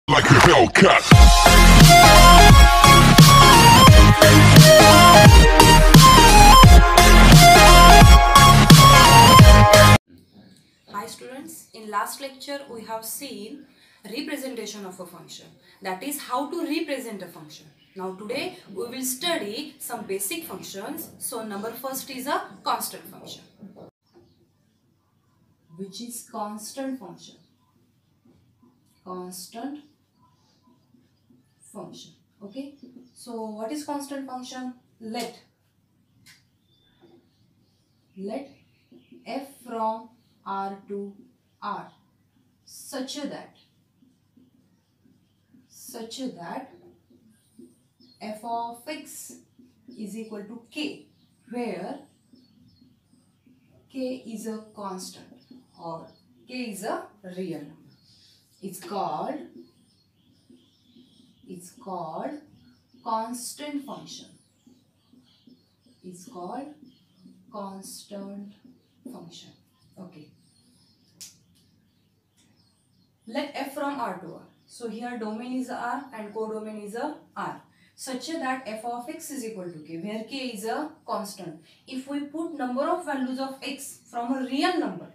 like a Hellcat. Hi students, in last lecture we have seen representation of a function, that is how to represent a function. Now today we will study some basic functions. So number first is a constant function, which is constant function. Constant function. Okay, so what is constant function? Let f from R to R such that f of x is equal to k, where k is a constant or k is a real number. It's called constant function. It's called constant function. Okay. Let f from R to R. So here domain is R and codomain is a R, such that f of x is equal to k, where k is a constant. If we put number of values of x from a real number,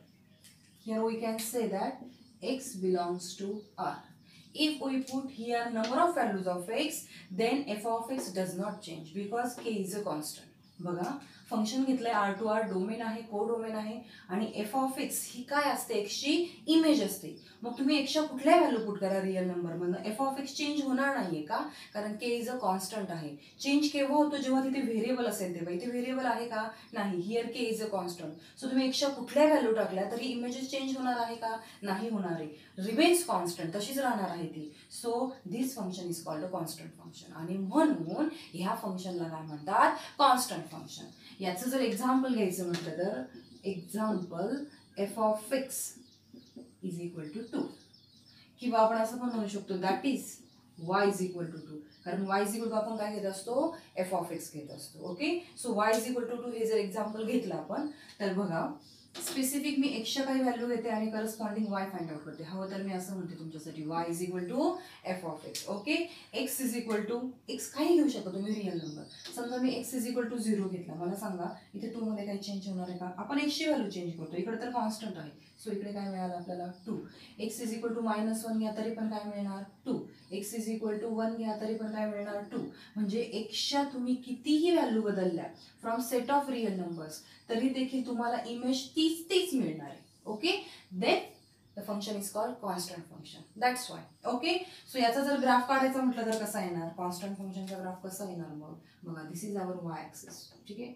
here we can say that x belongs to R. If we put here number of values of x, then f of x does not change because k is a constant. बघा function घेतलंय R to R, domain आहे, codomain आहे आणि f of x ही काय असते, x ची image असते. मग तुम्ही x च्या कुठल्या व्हॅल्यू पुट करा रियल नंबर मध्ये, f of x चेंज होणार नाहीये का, कारण k इज अ कॉन्स्टंट आहे. चेंज केव्हा होतो, जेव्हा तिथे व्हेरिएबल असेल तेव्हा. इथे व्हेरिएबल आहे का, नाही. Here k is a constant. So तुम्ही x च्या कुठल्या व्हॅल्यू टाकल्या तरी इमेजेस चेंज होणार आहे का, नाही होणार आहे. रिमेन्स कॉन्स्टंट, तशीच राहणार आहे ती. So this function is called a constant function आणि म्हणून ह्या फंक्शनला काय म्हणतात, कॉन्स्टंट फंक्शन. याचं जर एक्झाम्पल घ्यायचं म्हटलं तर example f of x is equal to 2, किंवा आपण असं पण म्हणू शकतो that is y is equal to 2, कारण y इज इक्वल टू आपण काय घेत असतो, f of x घेत असतो. Okay, so y is equal to 2 हे जर एक्झाम्पल घेतलं आपण तर बघा स्पेसिफिक मी x च्या काही व्हॅल्यू घेते आणि करस्पॉन्डिंग y फाइंड आउट करते. हवं तर मी असं म्हणते तुमच्यासाठी y is equal to f of x. Okay, x is equal to x काही घेऊ शकतो तुम्ही रियल नंबर. समजा मी x इज इक्वल टू 0 घेतला, मला सांगा इथे 2 मध्ये काही चेंज होणार आहे का. आपण x ची व्हॅल्यू चेंज करतो, इकडे तर कॉन्स्टंट आहे. सो इकडे काय मिळालं आपल्याला 2. x इज इक्वल टू -1 घ्या तरी पण काय मिळणार 2. x इज इक्वल टू 1 घ्या तरी पण काय मिळणार 2. म्हणजे x च्या तुम्ही कितीही व्हॅल्यू बदलल्या from set of real numbers तरी देखील तुम्हाला इमेज तीच मिळणार आहे. Okay, then the function is called constant function. That's why. Okay, so याचा जर ग्राफ काढायचा म्हटलं तर कसा येणार, कॉन्स्टंट फंक्शनचा ग्राफ कसा येणार. मग बघा, this is our Y axis. ठीक आहे,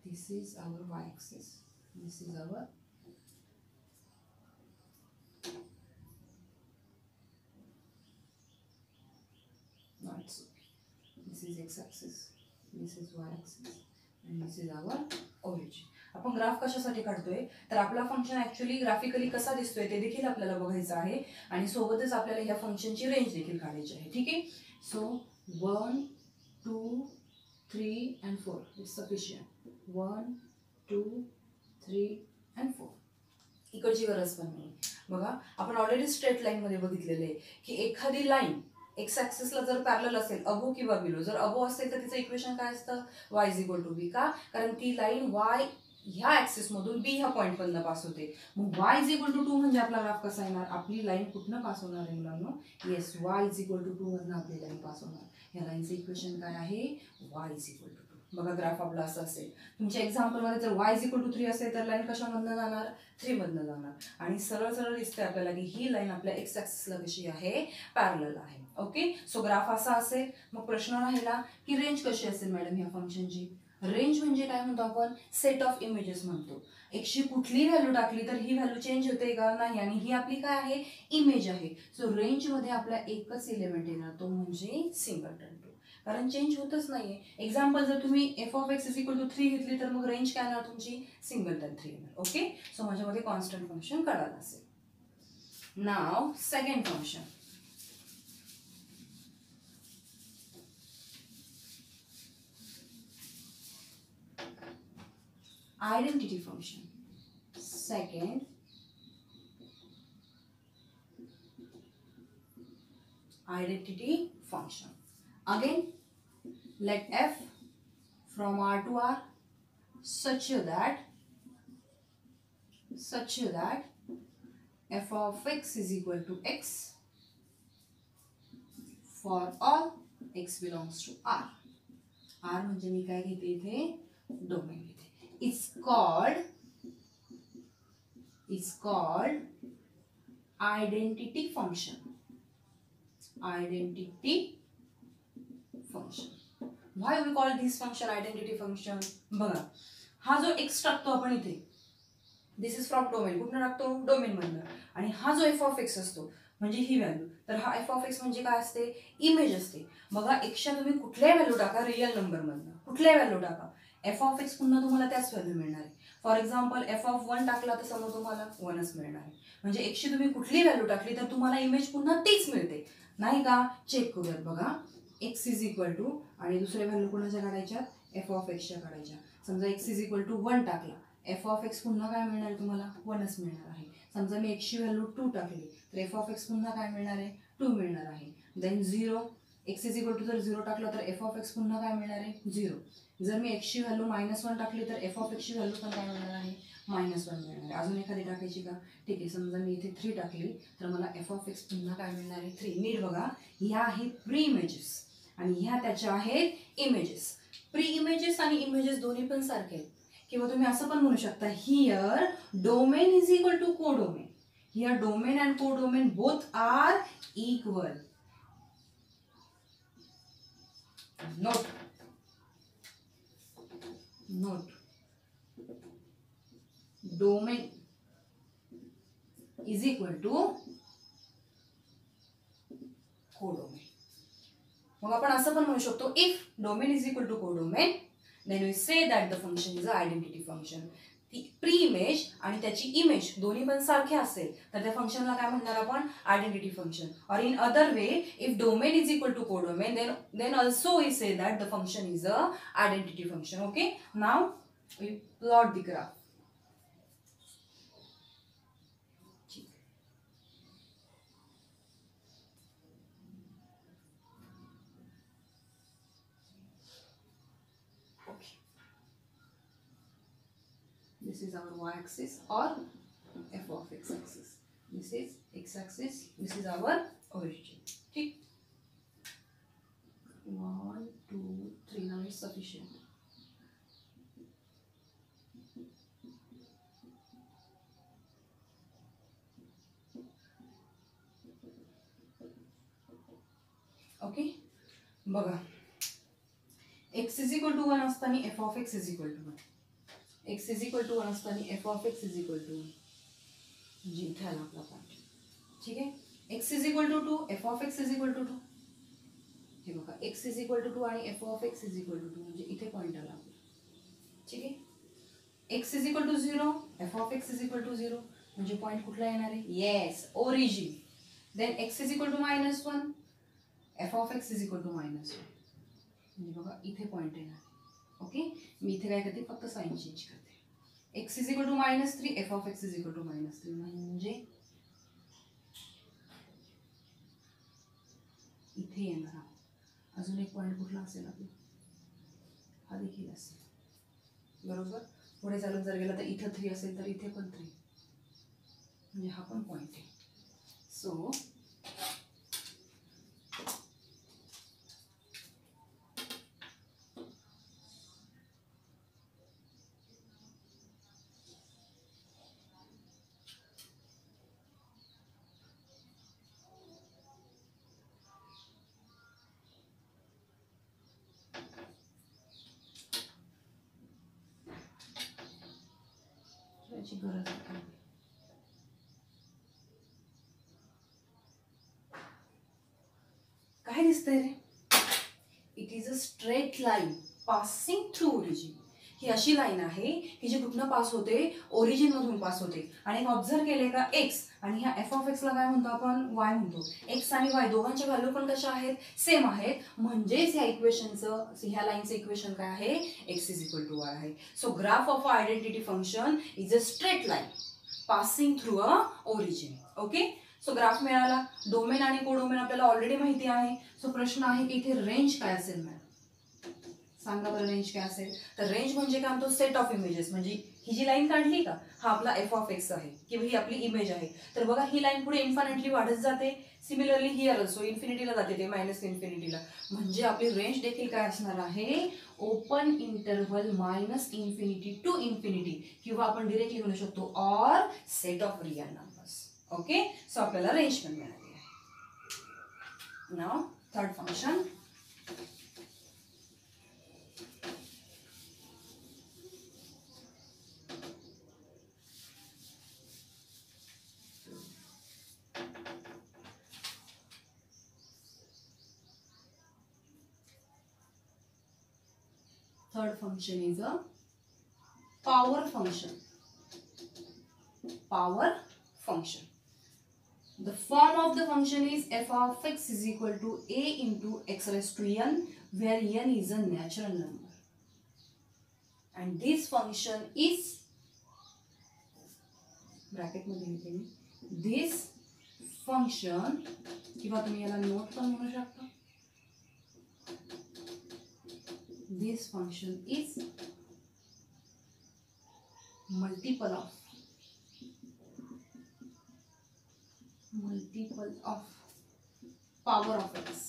this is our Y axis, this is our this is x axis, this is y axis and this is our origin. आपण ग्राफ कशासाठी काढतोय तर आपला फंक्शन ऍक्च्युअली ग्राफिकली कसा दिसतोय ते देखील आपल्याला बघायचं आहे आणि सोबतच आपल्याला या फंक्शनची रेंज देखील काढायची आहे. ठीक आहे, so 1 2 3 and 4 is sufficient. 1 2 3 and 4 इकडची गरज पण नाही. बघा आपण ऑलरेडी स्ट्रेट लाईन मध्ये बघितलेले आहे की एखादी लाईन एक्स ॲक्सिसला जर पॅरलल असेल, अबो किंवा बिलो, जर अबो असेल तर तिचं इक्वेशन काय असतं, y is equal to be. का, कारण ती लाईन y ह्या ॲक्सिस मधून बी ह्या पॉईंट मधनं पास होते. मग y इज इक्वल टू 2 म्हणजे आपला ग्राफ कसा येणार, आपली लाईन कुठनं पास होणार आहे मुलांना, yes y is equal to 2 मधनं आपली लाईन पास होणार. ह्या लाईनचं इक्वेशन काय आहे, y इज इक्वल टू 2. बघा ग्राफ आपला असं असेल. तुमच्या एक्झाम्पलमध्ये जर y इज इक्वल टू 3 असेल तर लाईन कशामधनं जाणार, 3 मधनं जाणार. आणि सरळ सरळ दिसते आपल्याला की ही लाईन आपल्या एक्स ॲक्सिसला कशी आहे, पॅरलल आहे. ओके, सो ग्राफ असा असेल. मग प्रश्न राहिला की रेंज कशी असेल मॅडम ह्या फंक्शनची. रेंज म्हणजे काय म्हणतो आपण, सेट ऑफ इमेजेस म्हणतो. एक्सची कुठली व्हॅल्यू टाकली तर ही व्हॅल्यू चेंज होते का, नाही. आणि ही आपली काय आहे, इमेज आहे. सो रेंज मध्ये आपला एकच एलिमेंट येणार, तो म्हणजे सिंगलटन 2, कारण चेंज होतच नाहीये. एक्झाम्पल जर तुम्ही f of x is equal to 3 घेतली तर मग रेंज काय येणार तुमची, सिंगलटन 3 येणार. ओके, सो माझ्यामध्ये कॉन्स्टंट फंक्शन कळालं असेल. Now second function, identity function. Second identity function. Again, let f from R to R such that f of x is equal to x for all x belongs to R. R म्हणजे मी काय घेते इथे domain घेते. It's called identity function. Why we call this function identity function? बघा, हा जो x टाकतो आपण इथे, दिस इज फ्रॉम डोमेन. कुठनं टाकतो? डोमेन मधनं. आणि हा जो f of x असतो म्हणजे ही व्हॅल्यू, तर हा f of x म्हणजे काय असते? इमेज असते. बघा, एक्सच्या तुम्ही कुठल्याही व्हॅल्यू टाका रिअल नंबर मधनं, कुठल्याही व्हॅल्यू टाका, f of x पुन्हा तुम्हाला त्याच व्हॅल्यू मिळणार आहे. फॉर एक्झाम्पल f of 1 टाकला तर समोर तुम्हाला 1च मिळणार आहे. म्हणजे एक्सची तुम्ही कुठलीही व्हॅल्यू टाकली तर तुम्हाला इमेज पुन्हा तीच मिळते, नाही का? चेक करूयात. बघा, x इज इक्वल टू आणि दुसऱ्या व्हॅल्यू कोणाच्या काढायच्या? f of x च्या काढायच्या. समजा x इज इक्वल टू 1 टाकला, f of x पुन्हा काय मिळणार आहे तुम्हाला? 1च मिळणार आहे. समजा मी x ची व्हॅल्यू 2 टाकली तर f of x पुन्हा काय मिळणार आहे? 2 मिळणार आहे. Then 0, x is equal to जर 0 टाकला तर f of x पुन्हा काय मिळणार आहे? 0. जर मी x ची व्हॅल्यू -1 टाकली तर f of x ची व्हॅल्यू पण काय मिळणार आहे? -1 मिळणार आहे. अजून एखादी टाकायची का? ठीक आहे, समजा मी इथे 3 टाकली तर मला f of x पुन्हा काय मिळणार आहे? 3. नीट बघा, ह्या आहेत प्री इमेजेस आणि ह्या त्याच्या आहेत इमेजेस. प्री इमेजेस आणि इमेजेस दोन्ही पण सारखे आहेत. किंवा तुम्ही असं पण म्हणू शकता, here domain is equal to codomain. Here domain and codomain both are equal. Note domain is equal to codomain. मग आपण असं पण म्हणू शकतो, if domain is equal to codomain then we say that the function is an identity function. ती pre image आणि त्याची image दोन्ही पण सारखे असेल तर त्या फंक्शनला काय म्हणणार आपण? Identity function. Or in other way, if domain is equal to codomain then also we say that the function is a identity function. Okay, now we plot the graph. This is our y-axis or f of x-axis. This is x-axis. This is our origin. ठीक. 1, 2, 3. Now it's sufficient. Okay. बघा, x is equal to 1 असताना f of x is equal to 1. x is equal to 1 असताना f of x is equal to 1. जी इथे आला आपला point. ठीक आहे, x is equal to 2, f of x is equal to 2. हे बघा, x is equal to 2 आणि f of x is equal to 2 म्हणजे इथे पॉइंट आला आपला. ठीक आहे, x is equal to 0, f of x is equal to 0 म्हणजे पॉइंट कुठला येणार आहे? Yes, origin. Then x is equal to -1, f of x is equal to -1 म्हणजे बघा इथे पॉइंट येणार. ओके, मी इथे काय करते? फक्त साइन चेंज करते. x is equal to -3, f of x is equal to -3 म्हणजे इथे येणार. अजून एक पॉइंट कुठला असेल आपला? हा देखील असेल. बरोबर. पुढे चालून जर गेला तर इथं 3 असेल तर इथे पण 3 म्हणजे हा पण पॉइंट आहे. सो याची गरज आहे. काय दिसतंय रे? It is a straight line passing through origin. ही अशी लाईन आहे की जी कुठनं पास होते? ओरिजिन मधून पास होते. आणि ऑब्झर्व केले का एक्स आणि ह्या एफ ऑफ एक्सला काय म्हणतो आपण? वाय म्हणतो. एक्स आणि वाय दोघांच्या व्हॅल्यू पण कशा आहेत? सेम आहेत. म्हणजेच ह्या इक्वेशनचं, ह्या लाईनचं इक्वेशन काय आहे? X is equal to Y आहे. So graph of identity function is a straight line passing through a origin. Okay, सो ग्राफ मिळाला. डोमेन आणि कोडोमेन आपल्याला ऑलरेडी माहिती आहे. सो प्रश्न आहे की इथे रेंज काय असेल मॅडम, सांगा बरं रेंज काय असेल. तर रेंज म्हणजे काय म्हणतो, सेट ऑफ इमेजेस. म्हणजे ही जी लाईन काढली का, हा आपला एफ ऑफ एक्स आहे किंवा ही आपली इमेज आहे. तर बघा ही लाईन पुढे इन्फायनाइटली वाढत जाते. सिमिलरली हिअर ऑल्सो इन्फिनिटीला जाते ते मायनस इन्फिनिटीला. म्हणजे आपली रेंज देखील काय असणार आहे, open interval minus infinity to infinity, किंवा आपण डिरेक्टली म्हणू शकतो or set of real numbers. Okay, so आपल्याला रेंज पण मिळाली आहे. Now third function, third function is a power function. Power function. The form of the function is f of x is equal to a into x raised to n, where n is a natural number. And this function is, bracket मध्ये लिहिते मी, this function, किंवा तुम्ही याला note पण म्हणू शकता. This function is multiple of power of x.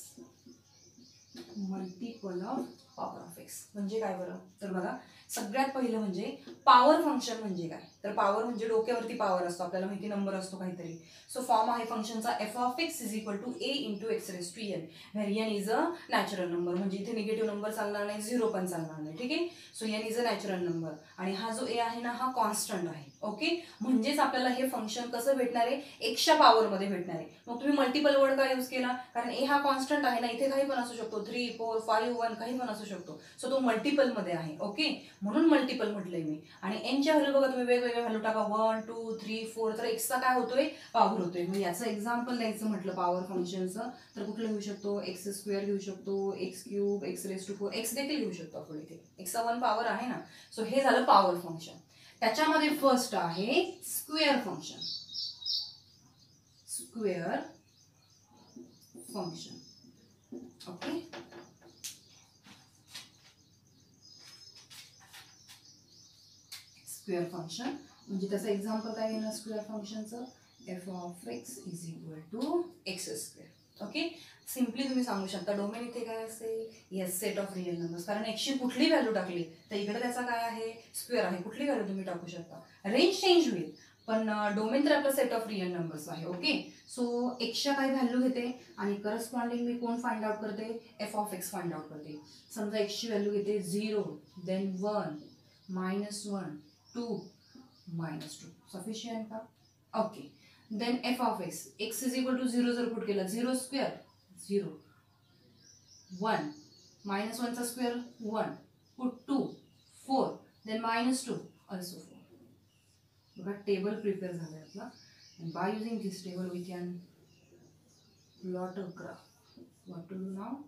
Multiple of power of x म्हणजे काय बरं, तर बघा सगळ्यात पहिलं म्हणजे पॉवर फंक्शन म्हणजे काय. तर पॉवर म्हणजे डोक्यावरती पॉवर असतो, आपल्याला माहिती नंबर असतो काहीतरी. सो फॉर्म आहे फंक्शनचा f of x is equal to a into x raise to n, where n is a natural number. म्हणजे इथे निगेटिव्ह नंबर चालणार नाही, झिरो पण चालणार नाही. ठीक आहे, so n is a natural number आणि हा जो ए आहे ना हा कॉन्स्टंट आहे. ओके, म्हणजेच आपल्याला हे फंक्शन कसं भेटणार आहे, एक्सच्या पॉवरमध्ये भेटणार आहे. मग तुम्ही मल्टिपल वर्ड का यूज केला, कारण ए हा कॉन्स्टंट आहे ना, इथे काही पण असू शकतो, 3 4 5 1 काही पण असू शकतो. सो तो मल्टिपल मध्ये आहे. ओके, म्हणून मल्टिपल म्हटलंय मी. आणि एनच्या व्हॅल्यू बघा तुम्ही वेगवेगळ्या व्हॅल्यू टाका, 1 2 3 4, तर एक्सचा काय होतोय, पॉवर होतोय. म्हणजे याचं एक्झाम्पल द्यायचं म्हटलं पॉवर फंक्शनचं, तर कुठलं घेऊ शकतो, एक्स स्क्वेअर घेऊ शकतो, x cube, x raise to 4, x देखील घेऊ शकतो आपण इथे, एक्सचा 1 पॉवर आहे ना. सो हे झालं पॉवर फंक्शन. त्याच्यामध्ये फर्स्ट आहे square function. Square function. Okay, square function म्हणजे त्याचं एक्झाम्पल काय येणार स्क्वेअर फंक्शनचं, F of x is equal to X square. Okay, simply तुम्ही सांगू शकता डोमेन इथे काय असेल, yes set of real numbers. कारण एक्सची कुठली व्हॅल्यू टाकली तर इकडे त्याचा काय आहे, स्क्वेअर आहे, कुठली व्हॅल्यू तुम्ही टाकू शकता. रेंज चेंज होईल पण डोमेन तर आपला सेट ऑफ रिअल नंबर्स आहे. ओके, सो एक्सच्या काही व्हॅल्यू घेते आणि करस्पॉन्डिंग मी कोण फाइंड आउट करते, f of x find out करते. समजा एक्सची व्हॅल्यू घेते 0, देन 1, -1, 2, -2. सफिशियंट का, okay. Then f of x, x is equal to 0 जर पुट केला, 0 स्क्वेअर 0, 1, -1 चा स्क्वेअर 1, पुट 2 4, देन -2 ऑल्सो 4. बघा टेबल प्रिपेअर झालाय आपला. and by using this table we can plot a graph. What to do now,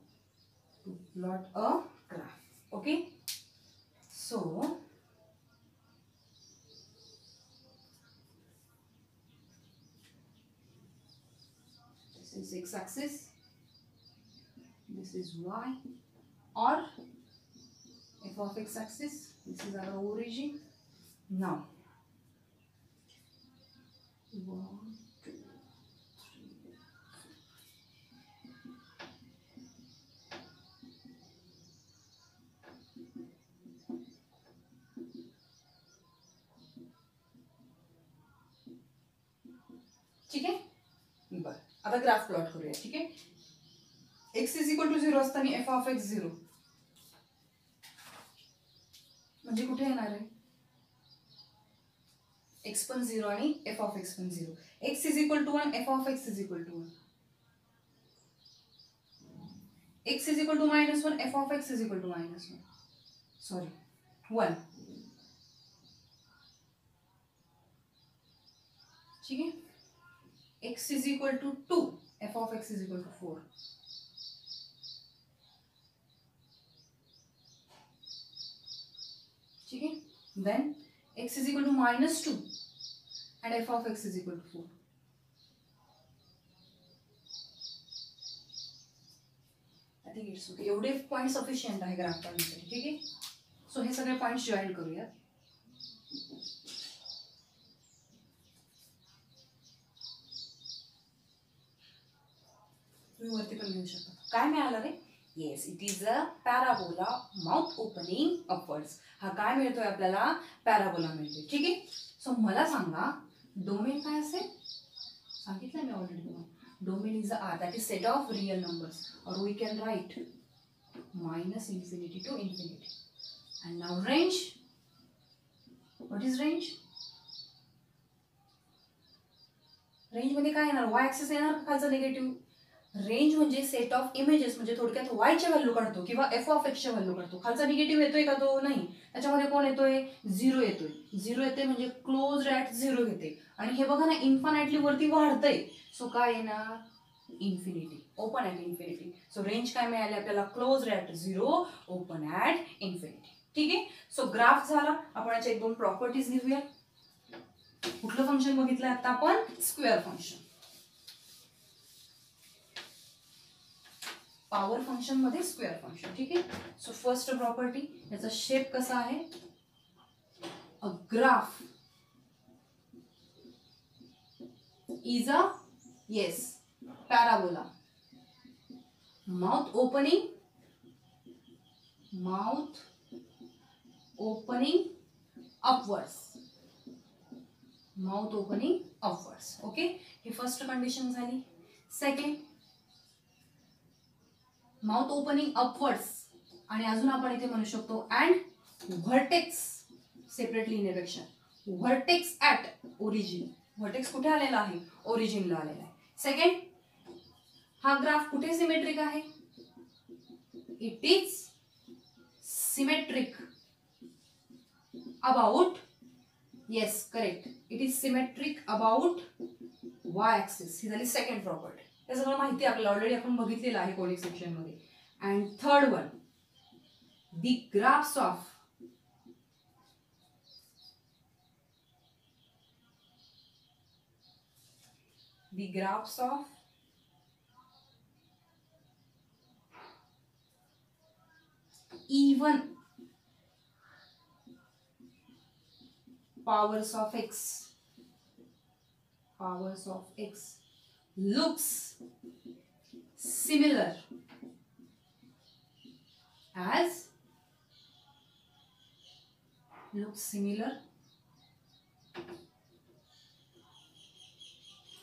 to plot a graph. Okay, so this is x axis, this is y, or f of x axis, this is our origin. Now 1 2 3 ठीक आहे. बरं आता graph plot करूया. ठीक आहे, X is equal to 0 असताना F of x 0 म्हणजे कुठे येणार आहे, एक्स पण 0 आणि एफ ऑफ एक्स पण 0. X is equal to 1, f of x is equal to 1. X is equal to -1, f of x is equal to -1, sorry 1. ठीक है, x is equal to 2, f of x is equal to 4. ठीक है, then x is equal to -2 and f of x is equal to 4. I think it's okay. एवढे point sufficient आहे graph काढण्यासाठी. ठीक आहे. So हे सगळे पॉईंट्स जॉईन करूया. तुम्ही वरती पण घेऊ शकता. काय मिळालं रे? Yes, it is a parabola mouth opening upwards. हा काय मिळतोय आपल्याला? पॅराबोला मिळतोय. ठीक आहे. सो मला सांगा डोमेन काय असेल? सांगितलं मी ऑलरेडी तुम्हाला. Domain is R, that is set of real numbers, or we can write -infinity to infinity. And now range. What is range? Range मध्ये काय येणार? y ऍक्सिस येणार का खालचा निगेटिव्ह? रेंज म्हणजे सेट ऑफ इमेजेस, म्हणजे थोडक्यात y च्या व्हॅल्यू काढतो किंवा f(x) च्या व्हॅल्यू काढतो. खालचा निगेटिव्ह येतोय का? तो नाही. त्याच्यामध्ये कोण येतोय? 0 येतोय. 0 येते म्हणजे क्लोज ॲट 0 येते. आणि हे बघा ना, इन्फानाइटली वरती वाढतंय. सो काय येणार? Infinity, open at infinity. So range काय मिळाली आपल्याला? Close at 0, open at infinity. ठीक आहे. सो ग्राफ झाला. आपण याच्या 1-2 प्रॉपर्टीज लिहूया. कुठलं फंक्शन बघितलं आता आपण? Square function. पॉवर फंक्शन मध्ये स्क्वेअर फंक्शन. ठीक आहे. सो फर्स्ट प्रॉपर्टी, याचा शेप कसा आहे? A graph is a yes parabola. Mouth opening upwards. Mouth opening upwards. Okay. ही फर्स्ट कंडिशन झाली. सेकंड, माउथ ओपनिंग अपवर्ड्स आणि अजून आपण इथे म्हणू शकतो अँड व्हर्टेक्स सेपरेटली लिहिण्यापेक्षा व्हर्टेक्स ॲट ओरिजिन. व्हर्टेक्स कुठे आलेला आहे? ओरिजिनला आलेला आहे. सेकंड, हा ग्राफ कुठे सिमेट्रिक आहे? It is symmetric about, yes correct, it is symmetric about y axis. ही झाली सेकंड प्रॉपर्टी. हे सगळं माहिती आपल्याला ऑलरेडी आपण बघितलेलं आहे कोडिंग सेक्शन मध्ये. And third one, the graphs of even powers of x looks similar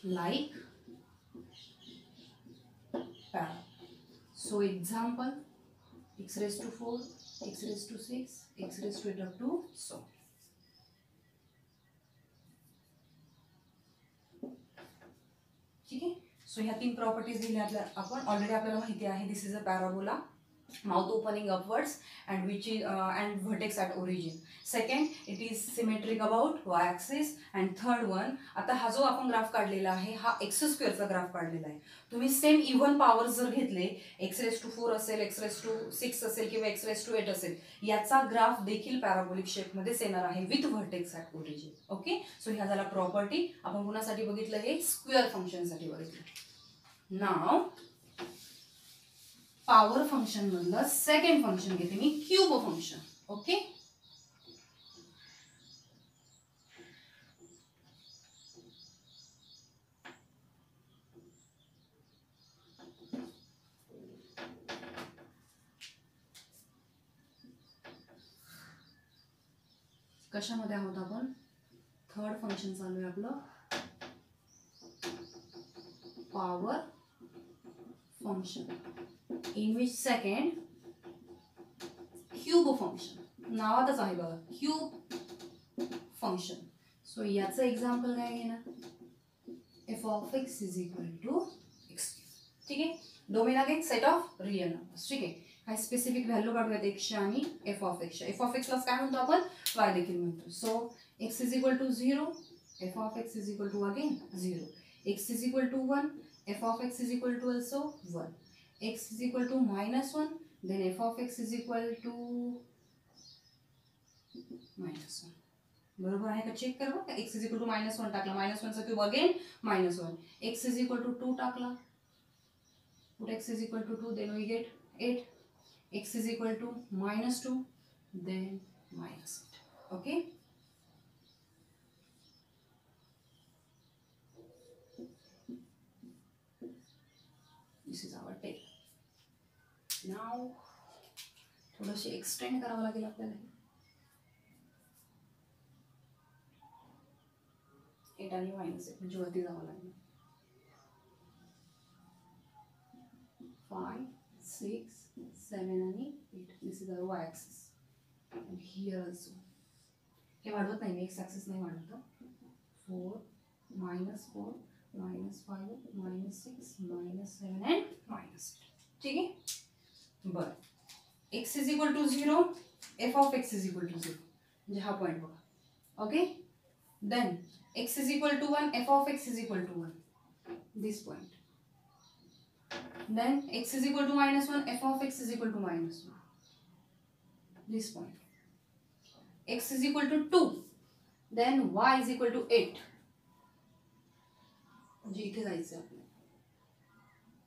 like para. So example, x raised to 4, x raised to 6, x raised to 8 up to so. ठीक आहे. So ह्या 3 properties दिल्या आपण already. आपल्याला माहिती आहे this is a parabola, mouth opening upwards and which is and vertex at origin. Second, it is symmetric about y axis. And third one, आता हा जो आपण ग्राफ काढलेला आहे हा x² चा ग्राफ काढलेला आहे. तुम्ही सेम इव्हन पॉवर जर घेतले, x raised to 4 असेल, x raised to 6 असेल किंवा x raised to 8 असेल, याचा ग्राफ देखील पॅराबोलिक शेपमध्येच येणार आहे with vertex at origin. Okay. So ह्या झाला प्रॉपर्टी. आपण कुणासाठी बघितलं? हे स्क्वेअर फंक्शनसाठी बघितलं. नाव पॉवर फंक्शन मधलं सेकंड फंक्शन घेते मी, क्यूब फंक्शन. ओके. कशामध्ये आहोत आपण? थर्ड फंक्शन चालू आहे आपलं, power function, in which second cube function. नावातच आहे बघा, क्यूब फंक्शन. सो याचं एक्झाम्पल काय घेणार? f(x) is equal to x. ठीक आहे. Domain again set of real numbers. ठीक आहे. काही स्पेसिफिक व्हॅल्यू काढूयात x आणि f(x). f(x) ला काय म्हणतो आपण? y देखील म्हणतो. So x is equal to 0, f(x) is equal to again 0, x is equal to 1, f(x) is equal to also 1, x is equal to -1, then f(x) is equal to -1. बरोबर आहे का? Check करा बघा. x is equal to -1 टाकला, -1 चा cube again -1, x is equal to 2 टाकला, put x is equal to 2, then we get 8. X is equal to -2, then -8. Okay. This is our tail. Now थोडंशी extend करावं लागेल आपल्याला. 8 आणि -8 म्हणजे वरती जावं लागेल. 5, 6, 7 आणि 8. This is our y axis. And here also. हे वाढवत नाही मी, x axis नाही वाढवत. 4, -4, -5, -6, -7 and -8. ठीक आहे. बरं, x is equal to 0, f of x is equal to 0. म्हणजे हा पॉइंट बघा. Okay. Then x is equal to 1, f of x is equal to 1. This point. Then x is equal to -1, f of x is equal to -1. This point. X is equal to 2. Then y is equal to 8. म्हणजे इथे जायचं आपल्याला.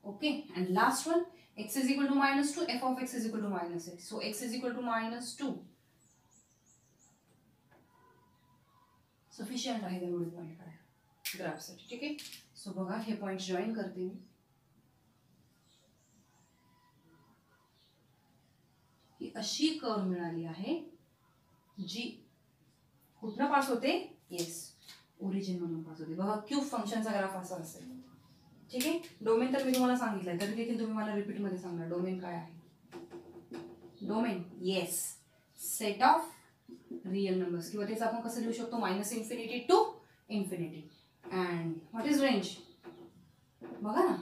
Okay. And last one, x is equal to -2, f of x is equal to -8. So x is equal to -2. Sufficient आहे एवढे point काढायला ग्राफसाठी. ठीक आहे. So बघा, हे पॉईंट जॉईन करते मी. ही अशी कर्व मिळाली आहे जी कुठनं पास होते. येस, ओरिजिन म्हणून पास होते. बघा, क्यूब फंक्शनचा ग्राफ असा असेल. ठीक आहे. डोमेन तर मी तुम्हाला सांगितलंय, तरी देखील तुम्ही मला रिपीटमध्ये सांगा डोमेन काय आहे. Domain, yes, set of real numbers, किंवा तेच आपण कसं लिहू शकतो, -∞ to ∞. And what is range. बघा ना,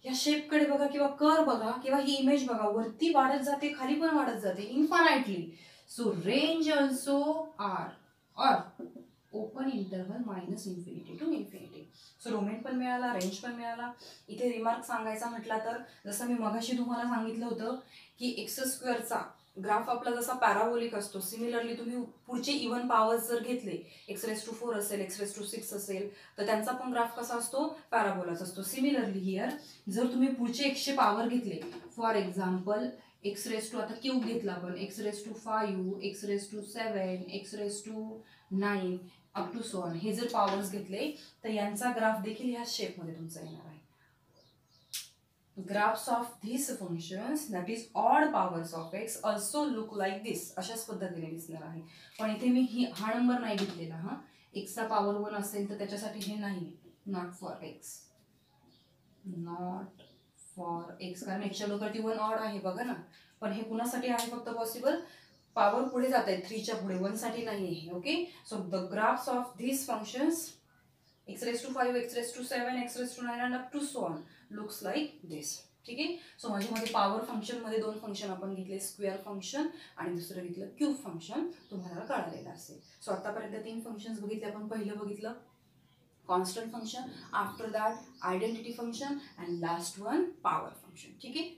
या शेपकडे बघा, किंवा कर बघा, किंवा ही इमेज बघा, वरती वाढत जाते, खाली पण वाढत जाते infinitely. So range also are or open interval -∞ to ∞. So domain पण मिळाला, रेंज पण मिळाला. इथे रिमार्क सांगायचा म्हटला तर, जसं मी मगाशी तुम्हाला सांगितलं होतं की x² ग्राफ आपला जसा पॅराबोलिक असतो, सिमिलरली तुम्ही पुढचे इव्हन पॉवर्स जर घेतले, x⁴ असेल, x⁶ असेल, तर त्यांचा पण ग्राफ कसा असतो, पॅराबोलाच असतो. सिमिलरली हिअर जर तुम्ही पुढचे x चे पॉवर घेतले, फॉर एक्झाम्पल x⁻, आता क्यूब घेतला आपण, x⁵, x⁷, x⁹, up to so on, हे जर पॉवर्स घेतले तर यांचा ग्राफ देखील ह्या शेपमध्ये तुमचा येणार आहे. Graphs of these functions, that is odd powers of x, also look like this. अशाच पद्धतीने दिसणार आहे. पण इथे मी हा नंबर नाही घेतलेला. हा x चा पॉवर 1 असेल तर त्याच्यासाठी हे नाही, not for x, not for x, कारण x च्या लोकांची 1 ऑड आहे बघा ना. पण हे कुणासाठी आहे फक्त पॉसिबल, पॉवर पुढे जात आहे 3 च्या पुढे, 1 साठी नाही आहे. Okay. So the graphs of these functions, x⁵, x⁷, x⁹, and up to so on, looks like this. ठीक आहे. सो माझ्यामध्ये पॉवर फंक्शन मध्ये 2 फंक्शन आपण घेतले, स्क्वेअर फंक्शन आणि दुसरं घेतलं क्यूब फंक्शन. तुम्हाला कळालेलं असेल. सो आतापर्यंत 3 फंक्शन्स बघितले आपण. पहिलं बघितलं constant function, after that identity function, and last one power function. ठीक आहे.